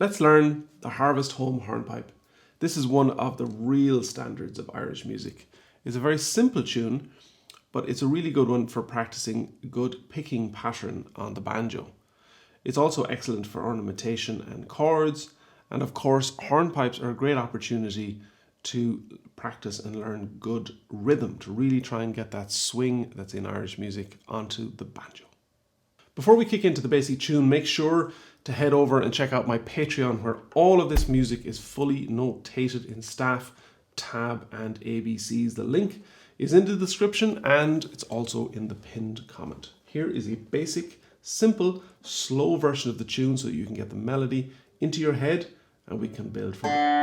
Let's learn the Harvest Home Hornpipe. This is one of the real standards of Irish music. It's a very simple tune, but it's a really good one for practicing good picking pattern on the banjo. It's also excellent for ornamentation and chords, and of course hornpipes are a great opportunity to practice and learn good rhythm, to really try and get that swing that's in Irish music onto the banjo. Before we kick into the basic tune, make sure to head over and check out my Patreon, where all of this music is fully notated in staff, tab and ABCs. The link is in the description and it's also in the pinned comment. Here is a basic, simple, slow version of the tune so you can get the melody into your head and we can build from there.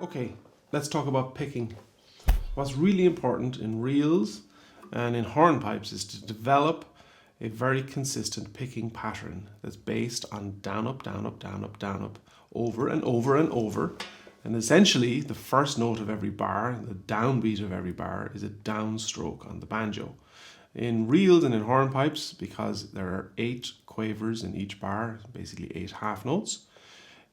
Okay, let's talk about picking. What's really important in reels and in hornpipes is to develop a very consistent picking pattern that's based on down, up, down, up, down, up, down, up, over and over and over. And essentially, the first note of every bar, the downbeat of every bar, is a downstroke on the banjo. In reels and in hornpipes, because there are 8 quavers in each bar, basically 8 half notes,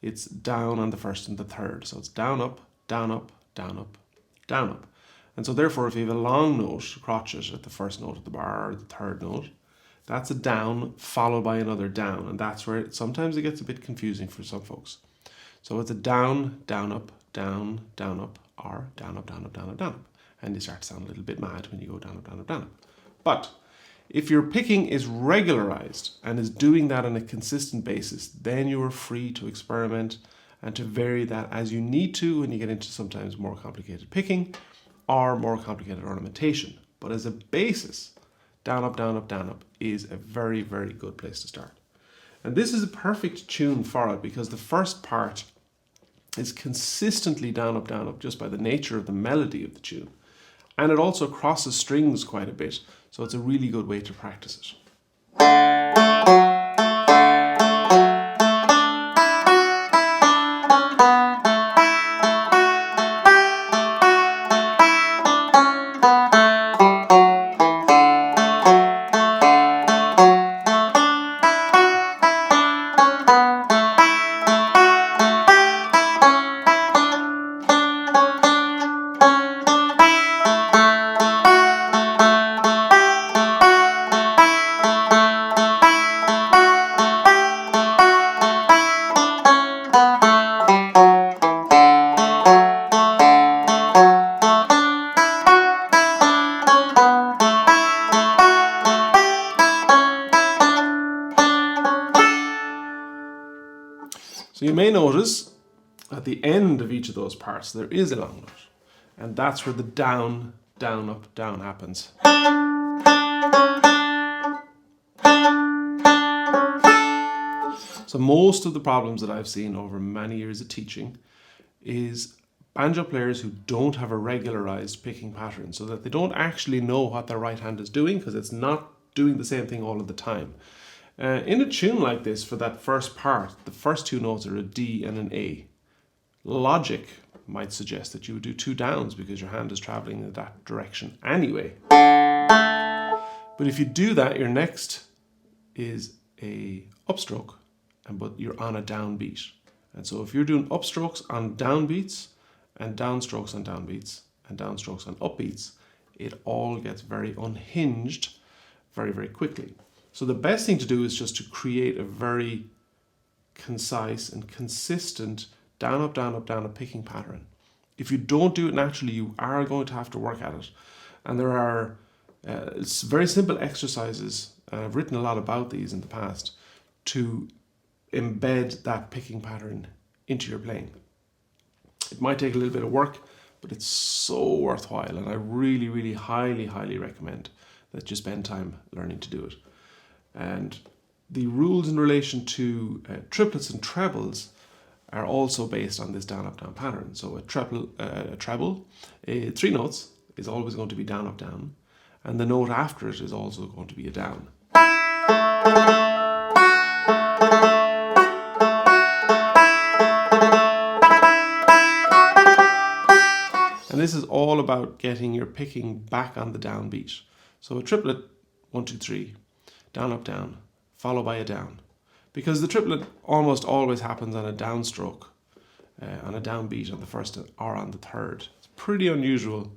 it's down on the first and the third. So it's down, up, down, up, down, up, down, up. And so therefore, if you have a long note, crotchet at the first note of the bar or the third note, that's a down followed by another down. And that's where sometimes it gets a bit confusing for some folks. So it's a down, down, up, down, down, up, or down, up, down, up, down, up, down, up. And you start to sound a little bit mad when you go down, up, down, up, down, up. But if your picking is regularized and is doing that on a consistent basis, then you are free to experiment and to vary that as you need to when you get into sometimes more complicated picking or more complicated ornamentation. But as a basis, down, up, down, up, down, up is a very, very good place to start. And this is a perfect tune for it because the first part is consistently down, up, just by the nature of the melody of the tune. And it also crosses strings quite a bit, so it's a really good way to practice it. So you may notice at the end of each of those parts there is a long note, and that's where the down, down, up, down happens. So most of the problems that I've seen over many years of teaching is banjo players who don't have a regularized picking pattern, so that they don't actually know what their right hand is doing because it's not doing the same thing all of the time. In a tune like this, for that first part, the first two notes are a D and an A. Logic might suggest that you would do two downs because your hand is traveling in that direction anyway. But if you do that, your next is a upstroke, but you're on a downbeat. And so if you're doing upstrokes on downbeats and downstrokes on downbeats and downstrokes on upbeats, it all gets very unhinged very, very quickly. So the best thing to do is just to create a very concise and consistent down, up, down, up, down, up picking pattern. If you don't do it naturally, you are going to have to work at it. And there are very simple exercises, and I've written a lot about these in the past, to embed that picking pattern into your playing. It might take a little bit of work, but it's so worthwhile, and I really, really highly, highly recommend that you spend time learning to do it. And the rules in relation to triplets and trebles are also based on this down, up, down pattern. So a treble, three notes, is always going to be down, up, down, and the note after it is also going to be a down. And this is all about getting your picking back on the downbeat. So a triplet, 1, 2, 3, down, up, down, followed by a down. Because the triplet almost always happens on a downstroke, on a downbeat on the first or on the third. It's pretty unusual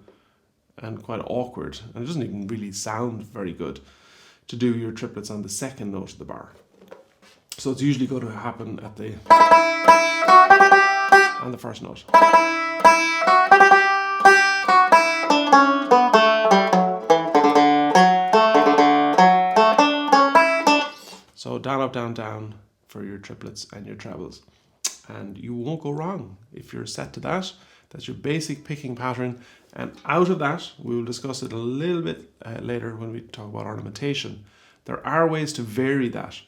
and quite awkward, and it doesn't even really sound very good to do your triplets on the second note of the bar. So it's usually going to happen at on the first note. So down, up, down, down for your triplets and your trebles. And you won't go wrong if you're set to that. That's your basic picking pattern. And out of that, we will discuss it a little bit later when we talk about ornamentation. There are ways to vary that,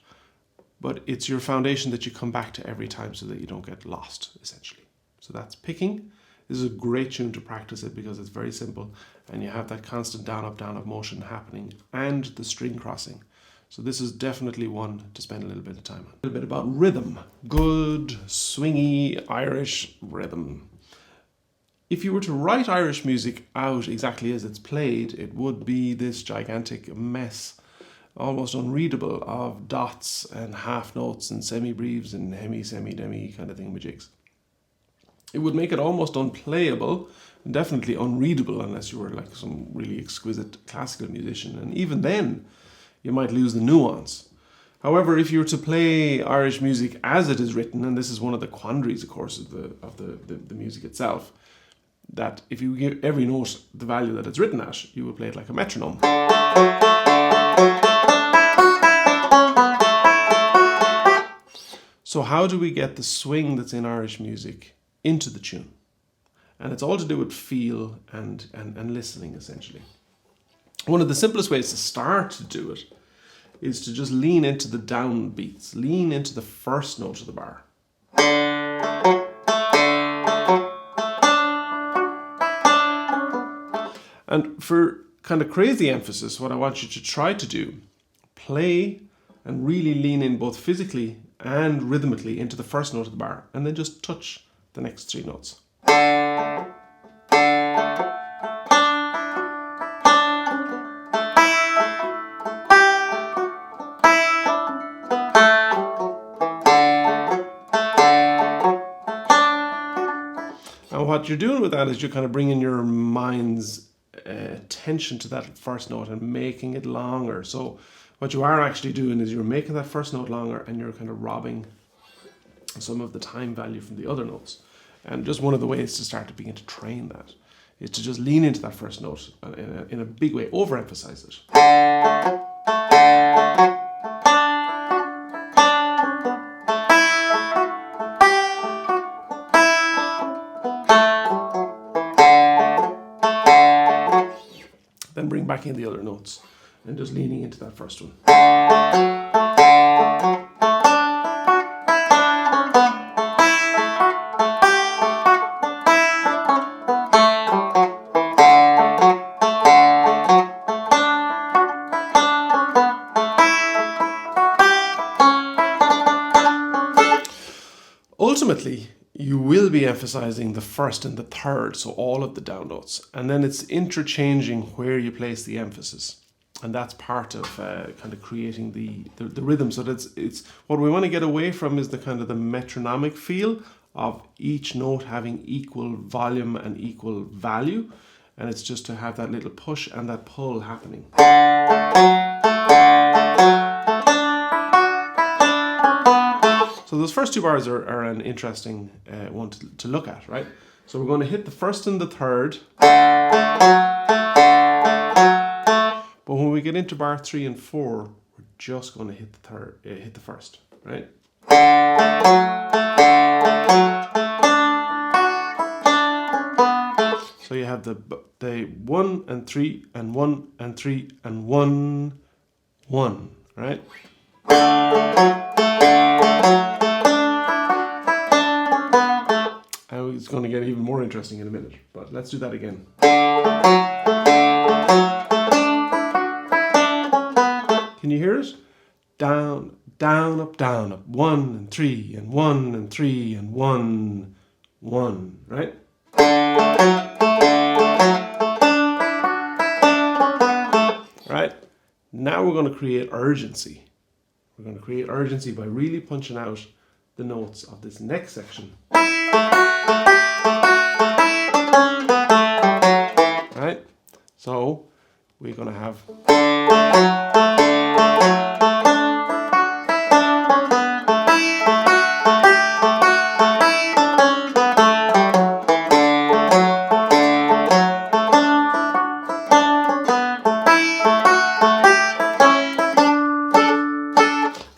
but it's your foundation that you come back to every time so that you don't get lost, essentially. So that's picking. This is a great tune to practice it because it's very simple and you have that constant down, up motion happening and the string crossing. So this is definitely one to spend a little bit of time on. A little bit about rhythm. Good, swingy Irish rhythm. If you were to write Irish music out exactly as it's played, it would be this gigantic mess, almost unreadable, of dots and half notes and semi-breves and hemi, semi, demi kind of thingamajigs. It would make it almost unplayable, and definitely unreadable unless you were like some really exquisite classical musician, and even then you might lose the nuance. However, if you were to play Irish music as it is written, and this is one of the quandaries, of course, of the music itself, that if you give every note the value that it's written at, you would play it like a metronome. So how do we get the swing that's in Irish music into the tune? And it's all to do with feel and listening, essentially. One of the simplest ways to start to do it is to just lean into the downbeats, lean into the first note of the bar. And for kind of crazy emphasis, what I want you to try to do, play and really lean in both physically and rhythmically into the first note of the bar, and then just touch the next three notes. And what you're doing with that is you're kind of bringing your mind's attention to that first note and making it longer. So what you are actually doing is you're making that first note longer and you're kind of robbing some of the time value from the other notes. And just one of the ways to start to begin to train that is to just lean into that first note in a big way, overemphasize it. Then bring back in the other notes and just leaning into that first one. ultimately, you will be emphasizing the first and the third, so all of the down notes. And then it's interchanging where you place the emphasis. And that's part of kind of creating the rhythm. So it's what we want to get away from is the kind of the metronomic feel of each note having equal volume and equal value. And it's just to have that little push and that pull happening. So those first two bars are an interesting one to look at, right? So we're going to hit the first and the third. But when we get into bar 3 and 4, we're just going to hit the third, hit the first, right? So you have the 1 and 3 and 1 and 3 and 1, 1, right? And it's going to get even more interesting in a minute, but let's do that again. Can you hear it? Down, down, up, 1 and 3 and 1 and 3 and 1, 1, right? Right? Now we're going to create urgency. We're going to create urgency by really punching out the notes of this next section. Right? So we're going to have...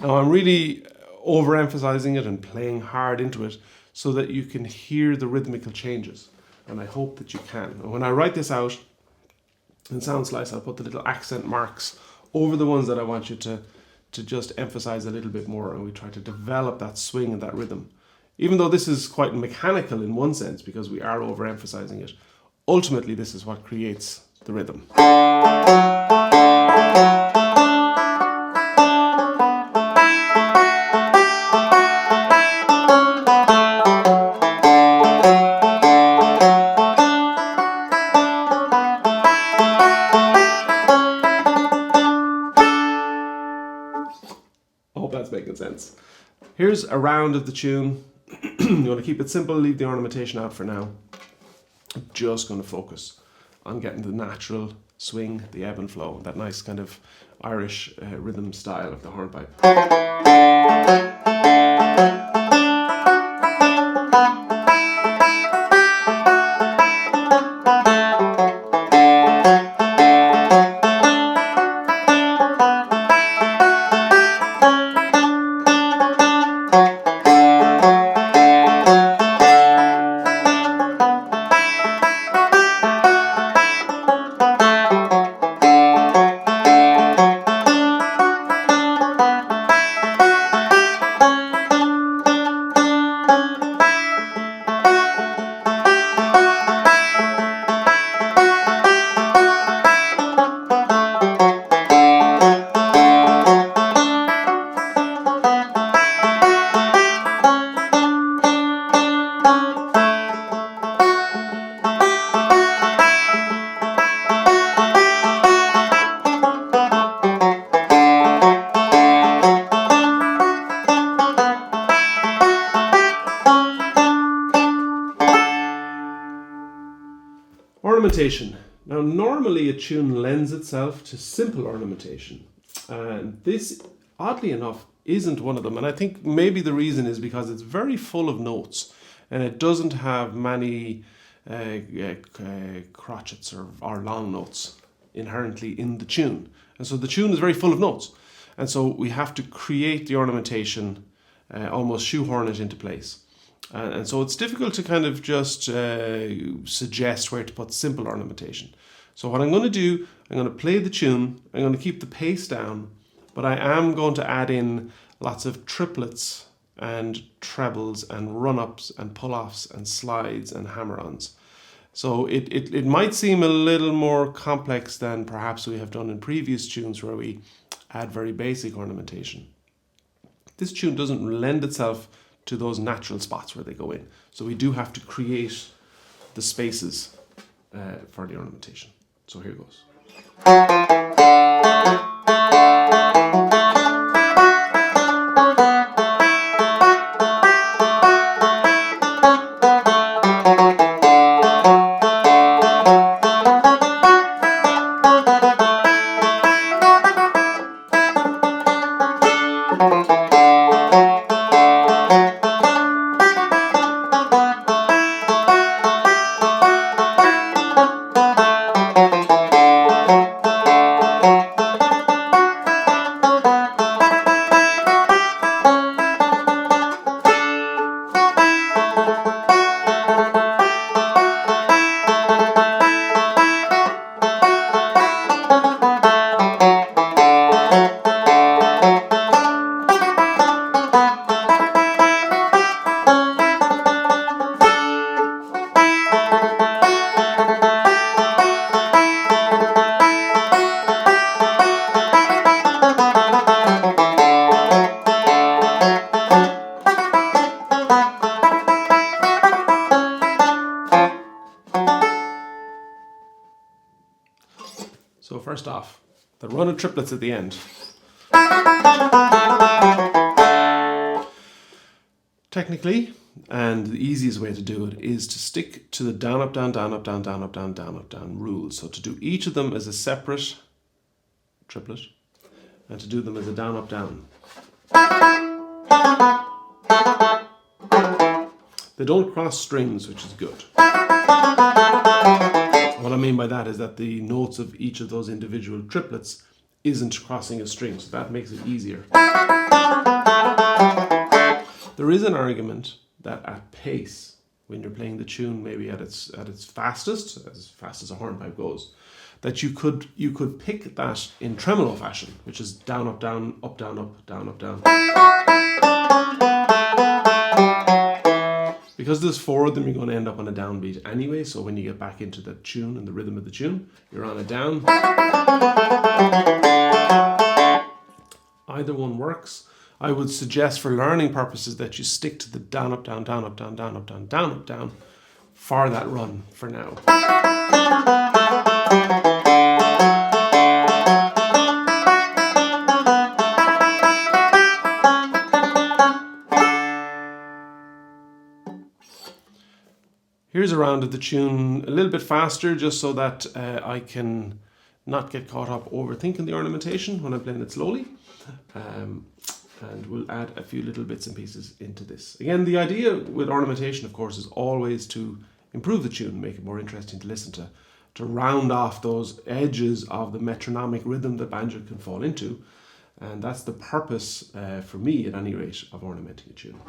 Now I'm really overemphasizing it and playing hard into it so that you can hear the rhythmical changes. And I hope that you can. And when I write this out in Sound Slice, I'll put the little accent marks over the ones that I want you to just emphasize a little bit more, and we try to develop that swing and that rhythm. Even though this is quite mechanical in one sense because we are overemphasizing it, ultimately this is what creates the rhythm. I hope that's making sense. Here's a round of the tune. You want to keep it simple, leave the ornamentation out for now. I'm just going to focus on getting the natural swing, the ebb and flow, that nice kind of Irish rhythm style of the hornpipe. Ornamentation. Now normally a tune lends itself to simple ornamentation, and this, oddly enough, isn't one of them. And I think maybe the reason is because it's very full of notes and it doesn't have many crotchets or long notes inherently in the tune. And so the tune is very full of notes, and so we have to create the ornamentation, almost shoehorn it into place. And so it's difficult to kind of just suggest where to put simple ornamentation. So what I'm going to do, I'm going to play the tune, I'm going to keep the pace down, but I am going to add in lots of triplets and trebles and run-ups and pull-offs and slides and hammer-ons. So it might seem a little more complex than perhaps we have done in previous tunes where we add very basic ornamentation. This tune doesn't lend itself to those natural spots where they go in. So we do have to create the spaces for the ornamentation. So here goes. So first off, the run of triplets at the end. Technically, and the easiest way to do it is to stick to the down, up, down, down, up, down, down, up, down, down, up, down rule. So to do each of them as a separate triplet and to do them as a down, up, down. They don't cross strings, which is good. What I mean by that is that the notes of each of those individual triplets isn't crossing a string, so that makes it easier. There is an argument that at pace, when you're playing the tune maybe at its fastest, as fast as a hornpipe goes, that you could pick that in tremolo fashion, which is down, up, down, up, down, up, down, up, down. Because there's four of them, you're going to end up on a downbeat anyway, so when you get back into the tune and the rhythm of the tune, you're on a down. Either one works. I would suggest for learning purposes that you stick to the down, up, down, down, up, down, down, up, down, down, up, down for that run for now. Here's a round of the tune a little bit faster, just so that I can not get caught up overthinking the ornamentation when I'm playing it slowly. And we'll add a few little bits and pieces into this. Again, the idea with ornamentation, of course, is always to improve the tune, make it more interesting to listen to round off those edges of the metronomic rhythm that banjo can fall into. And that's the purpose, for me at any rate, of ornamenting a tune.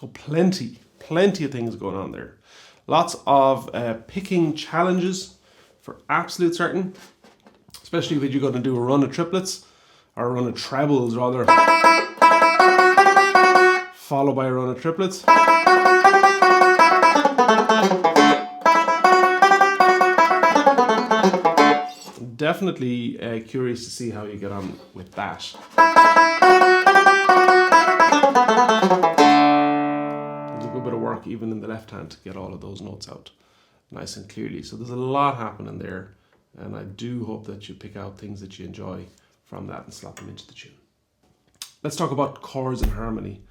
So plenty of things going on there. Lots of picking challenges for absolute certain, especially when you're going to do a run of triplets, or a run of trebles rather, followed by a run of triplets. Definitely curious to see how you get on with that. There's a good bit of work even in the left hand to get all of those notes out nice and clearly. So there's a lot happening there, and I do hope that you pick out things that you enjoy from that and slot them into the tune. Let's talk about chords and harmony.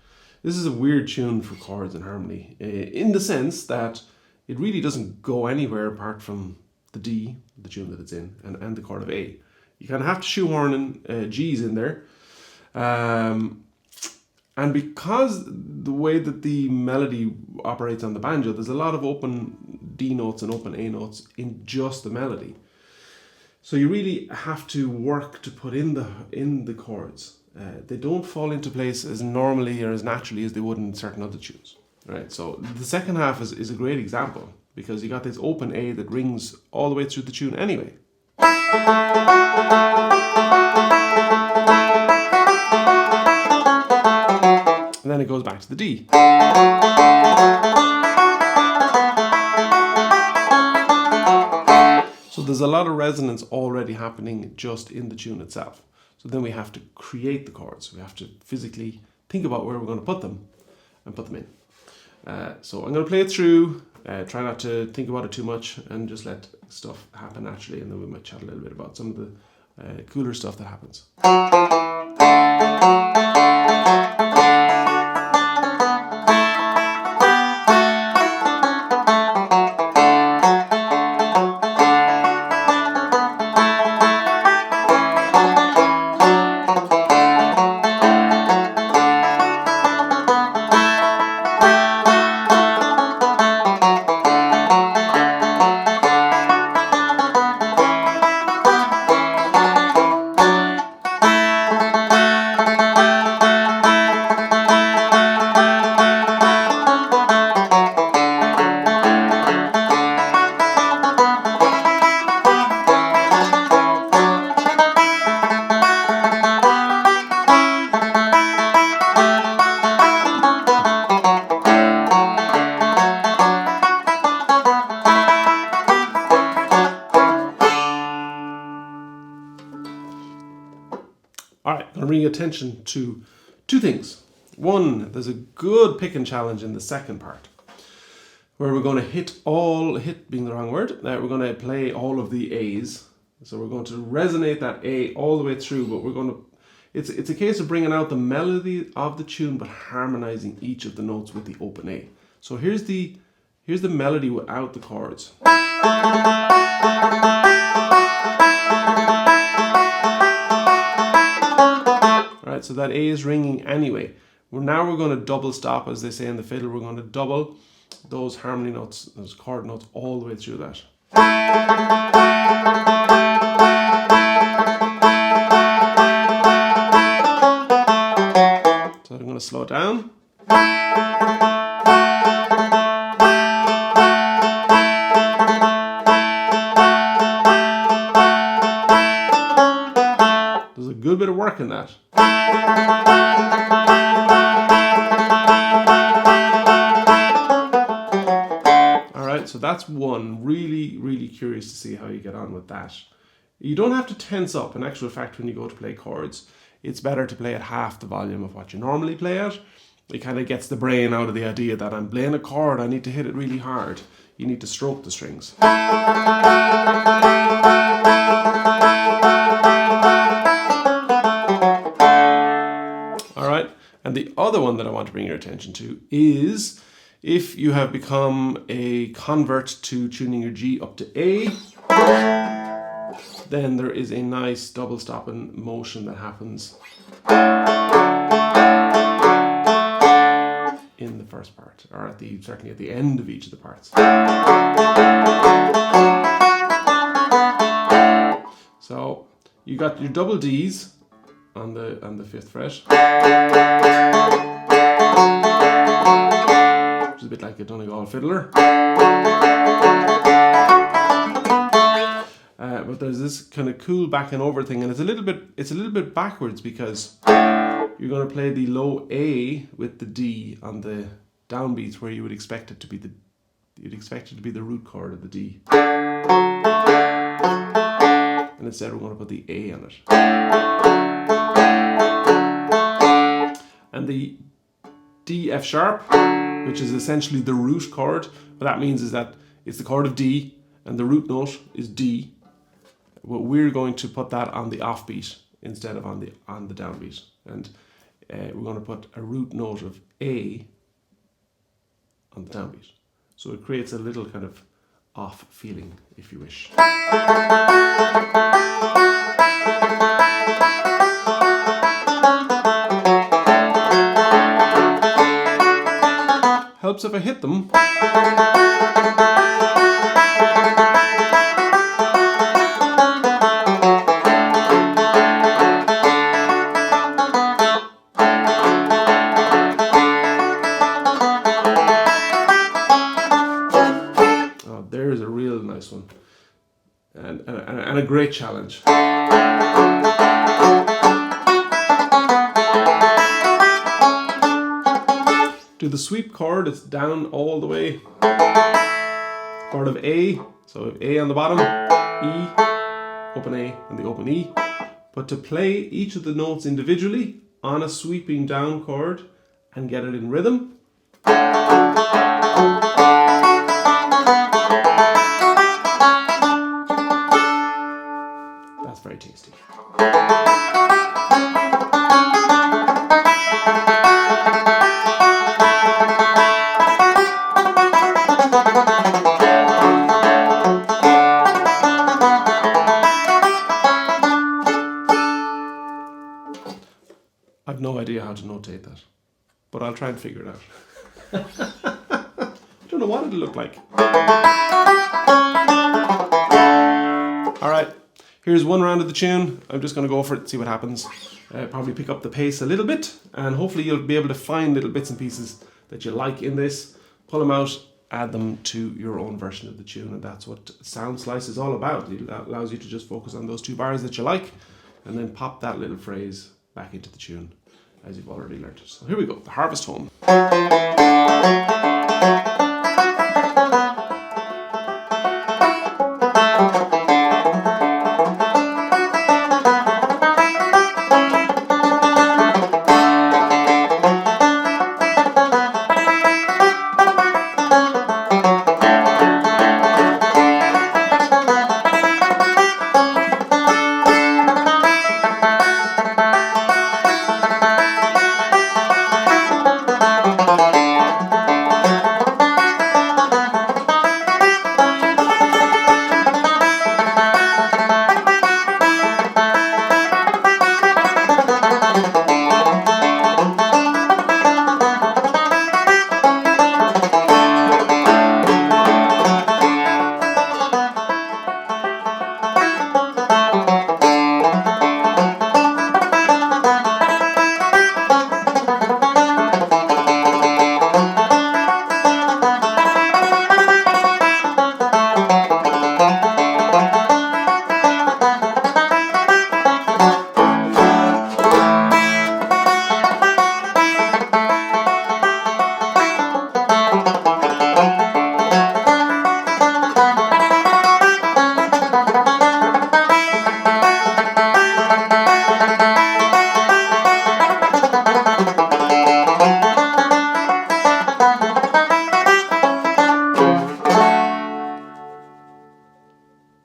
This is a weird tune for chords and harmony in the sense that it really doesn't go anywhere apart from the D, the tune that it's in, and the chord of A. You kind of have to shoehorn in G's in there. And because the way that the melody operates on the banjo, there's a lot of open D notes and open A notes in just the melody. So you really have to work to put in the chords. They don't fall into place as normally or as naturally as they would in certain other tunes. Right? So the second half is a great example, because you got this open A that rings all the way through the tune anyway. And then it goes back to the D. So there's a lot of resonance already happening just in the tune itself. So then we have to create the chords. We have to physically think about where we're going to put them and put them in. So I'm going to play it through, try not to think about it too much, and just let stuff happen naturally, and then we might chat a little bit about some of the cooler stuff that happens. Alright, I'm going to bring your attention to two things. One, there's a good picking challenge in the second part, where we're going to hit being the wrong word, we're going to play all of the A's. So we're going to resonate that A all the way through, but we're going to, it's a case of bringing out the melody of the tune, but harmonizing each of the notes with the open A. So here's the melody without the chords. Alright, so that A is ringing anyway. Now we're going to double stop, as they say in the fiddle. We're going to double those harmony notes, those chord notes, all the way through that. So I'm going to slow it down. There's a good bit of work in that. Alright, so that's one. Really curious to see how you get on with that. You don't have to tense up. In actual fact, when you go to play chords, it's better to play at half the volume of what you normally play at. It kind of gets the brain out of the idea that I'm playing a chord, I need to hit it really hard. You need to stroke the strings. Alright, and the other one that I want to bring your attention to is, if you have become a convert to tuning your G up to A, then there is a nice double stopping motion that happens in the first part, or certainly at the end of each of the parts. So you got your double D's on the 5th fret. is a bit like a Donegal fiddler. But there's this kind of cool back and over thing, and it's a little bit backwards because you're going to play the low A with the D on the downbeats where you would expect it to be the root chord of the D. And instead we're going to put the A on it. And the D F sharp, which is essentially the root chord, what that means is that it's the chord of D and the root note is D. Well, we're going to put that on the offbeat instead of on the downbeat. And we're going to put a root note of A on the downbeat. So it creates a little kind of off feeling, if you wish. Helps if I hit them. There's a real nice one, and a great challenge. Do the sweep chord, it's down all the way. Chord of A, so A on the bottom, E, open A, and the open E. But to play each of the notes individually on a sweeping down chord and get it in rhythm, that's very tasty. I've no idea how to notate that, but I'll try and figure it out. I don't know what it'll look like. Alright, here's one round of the tune. I'm just going to go for it, see what happens. Probably pick up the pace a little bit, and hopefully you'll be able to find little bits and pieces that you like in this, pull them out, add them to your own version of the tune, and that's what Sound Slice is all about. It allows you to just focus on those two bars that you like, and then pop that little phrase back into the tune, as you've already learned. So here we go, the Harvest Home.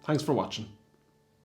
Thanks for watching.